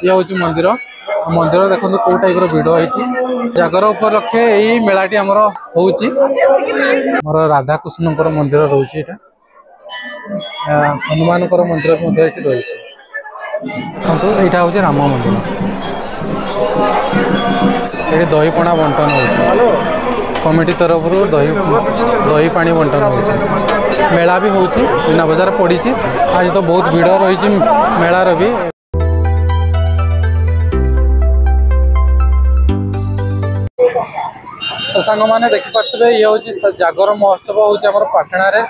ये हूँ मंदिर मंदिर देखो कौ टाइप भिड़ होती जागर उपलक्षे यही मेलाटी आमर होमर राधाकृष्ण मंदिर रोचे हनुमान मंदिर रही देखो यहाँ हूँ राम मंदिर ये दही पणा बंटन हो कमिटी तरफ दही पानी बंटन हो मेला भी होची मीना बजार पड़ी आज तो बहुत भिड़ रही मेलार भी तो सांग मैंने देखिपे ये हूँ जागर महोत्सव हूँ पाटना रे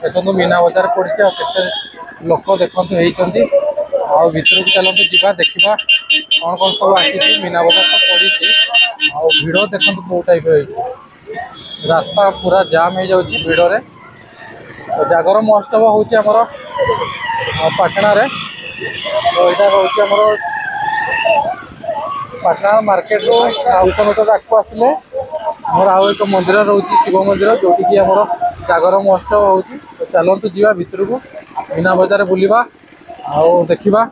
देखो मीना बजार पड़ी के लोक देखते होती भितर को चलते जा देखा कौन कौन सब आसी मीना बजार तो पड़ी भिड़ देखो कौ टाइप रास्ता पूरा जाम हो जाऊँगी भिड़ रे जागर महोत्सव हूँ पाटना रे तो यहाँ रोचे पाटना मार्केट रू 200 मीटर आगे आसिले मोर आउ एक मंदिर रोचे शिव मंदिर जोटि आमर जागर महोत्सव हो चलतु जा भितर को मीना बजार बुलवा आउ देखा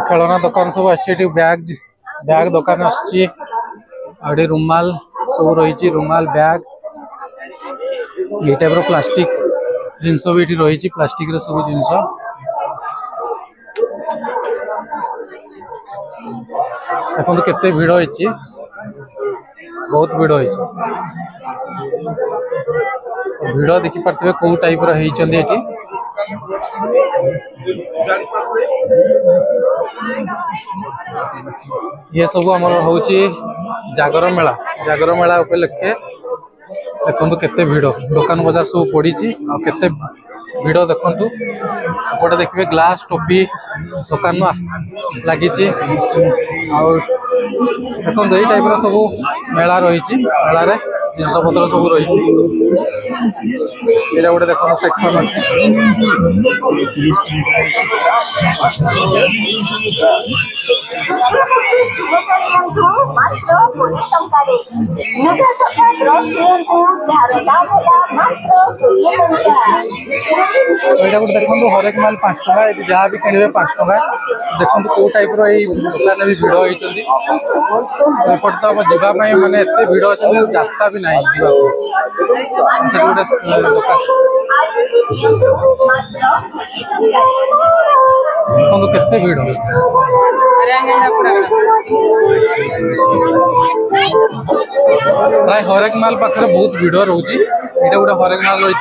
खेलना दुकान सब आगे बैग बैग दुकान आगे रुमाल सब रही रुमाल बैग ये टाइप प्लास्टिक जिनस भी ये रही प्लास्टिक सब जिनस देखो केते भिड़ होती बहुत भिड़ होती भिड़ देखिपे कौ टाइप रही ये सब आम हूँ जागर मेला उपलक्षे देखो केते भिड़ दुकान बजार सब पड़ी केते भिड़ देखु एपटे देखिए ग्लास टोपी दुकान लगी देखो यही टाइप सब मेला रही मेलार जिनस पत्र सब रही गोटे देख सेक्शन गोटे देखो हरेक माल 5 टका जहाँ भी किणवे 5 टका देखो कौ टाइप दुकान भी भिड़ होती एपटे तो जावाई मैंने एत भिड़ अच्छे रास्ता भी नहीं गोटे दुकान केते भिड़ प्राय हरेक माल पाखे बहुत भिड़ रोचे ये गोटे हरेक माल रही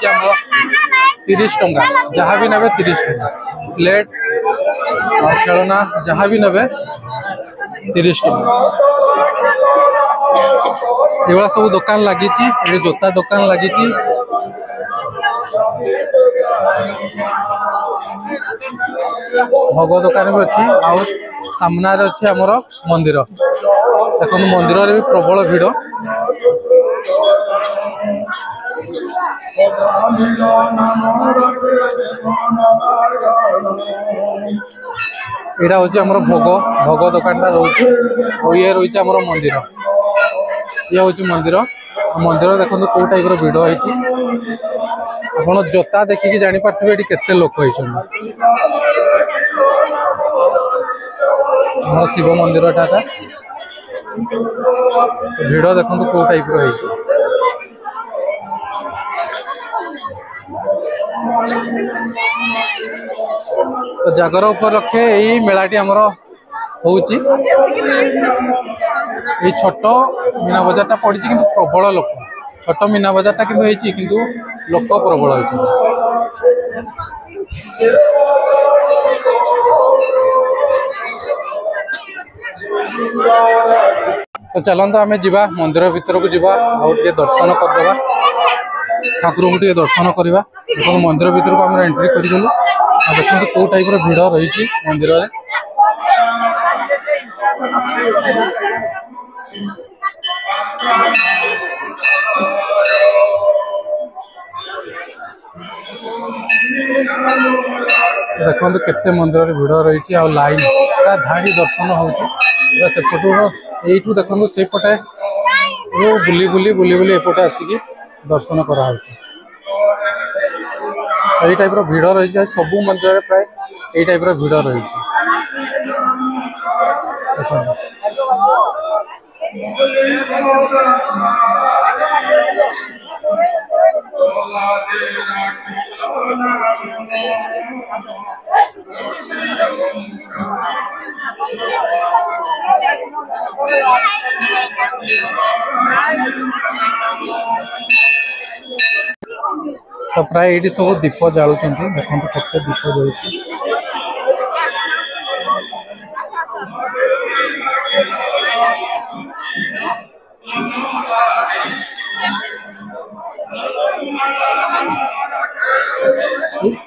30 टंका जहाँ भी नेबे 30 टंका प्लेट खेलना जहाँ भी नेबे 30 टंका ये सब दुकान लगी जोता दुकान लगी भोग दुकान भी अच्छी आउ सामना अच्छी आमर मंदिर देखो मंदिर भी प्रबल भिड़ यहाँ हूँ आमर भोग दुकान रोचे ये रही आमर मंदिर ये हूँ मंदिर मंदिर देखो कौ टाइप भिड़ होती आप जोता देखिकी जापारे ये केते लोक होती शिव मंदिर टाटा भिड़ देखो कौ टाइप होती तो जागर उपलक्षे यही मेलाटी आमर होची छोट मीना बजारटा पड़ी कि प्रबल लोक छोट मीना बजारटा किंतु लोक प्रबल होती। तो चलते आम जा मंदिर भितर को जावा दर्शन करदे ठाकुर को टे दर्शन करवा। देखो मंदिर भीतर को आम एंट्री करदेलु। देखो कौ टाइप भिड़ रही मंदिर में। देखो केते मंदिर भिड़ रही आ लाइन पूरा धाड़ी दर्शन होपटू यू देखो सेपटे बुली बुली बुली बुली एपटे आसिकी दर्शन करा यही टाइप भिड़ रही सबू मंदिर प्राय यही टाइप भिड़ रही। तो प्राय ये सब दीप जालुं देखो केते दीप जलुच।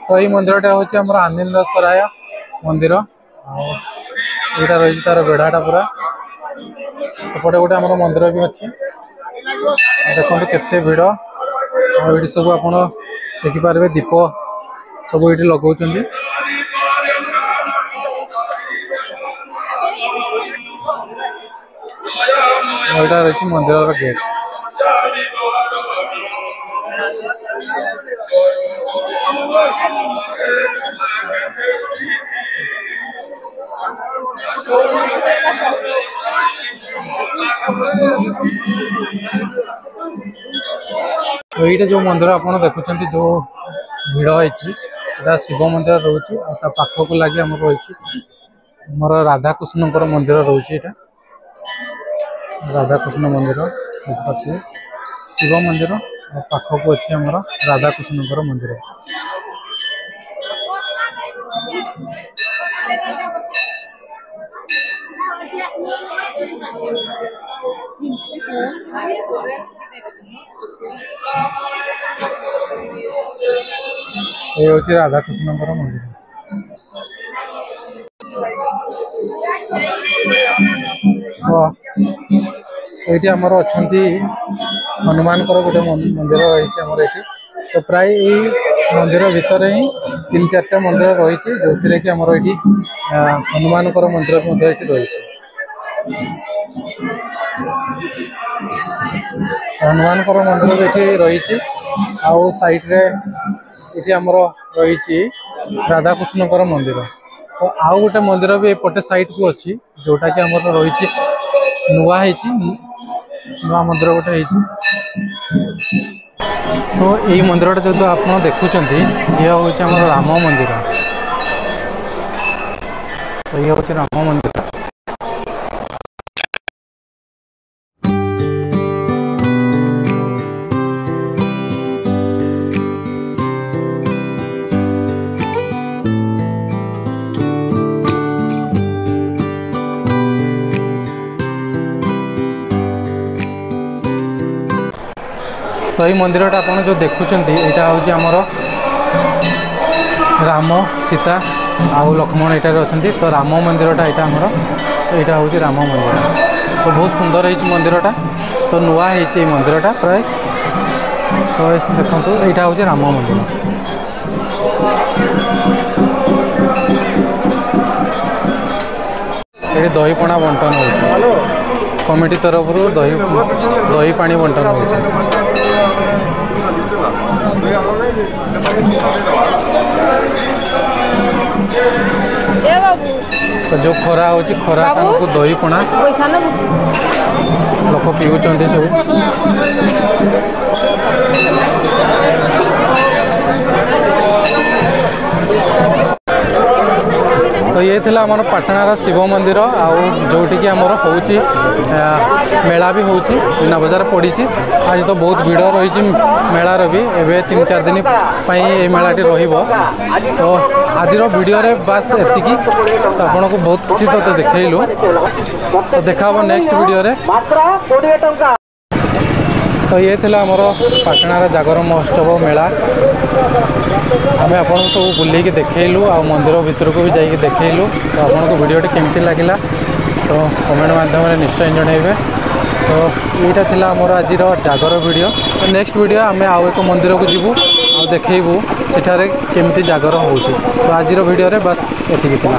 तो ये मंदिरटा हूँ आम आनंद सराय मंदिर यहाँ रही तार बेढ़ाटा पूरा सेपटे गोटे आम मंदिर भी अच्छी। देखो केते भिड़ ये सब आप देखिपारे दीप सब ये लगौं। यहाँ रही मंदिर गेट। तो ये जो मंदिर आप देखुं जो भिड़ है शिव मंदिर रोचे पाखक लगे आम रही राधाकृष्ण मंदिर रोचे राधाकृष्ण मंदिर देखिए शिव मंदिर पाखक अच्छी आम राधाकृष्ण मंदिर। ये हूँ राधाकृष्ण मंदिर। तो ये आमर अच्छा हनुमान गोटे मंदिर रही। तो प्राय यही मंदिर भितर ही 3-4टा मंदिर रही जो थी कि आमर ये हनुमान मंदिर रही। हनुमान मंदिर ये रही आउ साइड रे ये आमर रही राधाकृष्ण मंदिर। तो आउ गोटे मंदिर भी एपटे साइड को अच्छी जोटा कि आमर रही नुआ नुआ मंदिर गोटे। तो यही मंदिर जो आप देखुं ये हूँ आम राम मंदिर। तो ये हूँ राम मंदिर। तो ये मंदिर आप जो देखुं यहाँ हूँ आमर राम सीता आउ लक्ष्मण यहाँ अच्छा। तो राम मंदिरटा यहाँ आमर तो यहाँ हूँ राम मंदिर। तो बहुत सुंदर है मंदिरटा। तो नुआ है मंदिरटा प्राय। तो देखो यहाँ हूँ राम मंदिर। ये दही पणा बंटन हो कमिटी तरफ दही पानी बंटन हो। तो जो खरा हो खरा को दही पणा लोक पीऊँच सब। तो ये थिला आमर पाटणार शिव मंदिर जोटिकी आमर होची मेला भी होची मीना बजार पड़ी। आज तो बहुत भिड़ रही मेलार भी एवं 3-4 दिन ये मेलाटी रहिबो। तो आज वीडियो रे बस एतिकी। तो आपन को बहुत किसी तो देखैलु। तो देखा नेक्स्ट वीडियो रे। तो ये थिला आमर पाटणार जागर महोत्सव मेला आम आपन सब बुलेक देखलु आ मंदिर भितर को भी जाइए देखलु। तो आपन को वीडियो केमती लगिला तो कमेंट माध्यम निश्चय जनइबे। तो यहाँ थिला आमर आज जागर वीडियो। तो नेक्स्ट वीडियो आम आउ एक मंदिर को जीवु आ देखू सेठारे केमती जागर होउछि। तो आज वीडियो रे बस एतिकी थिला।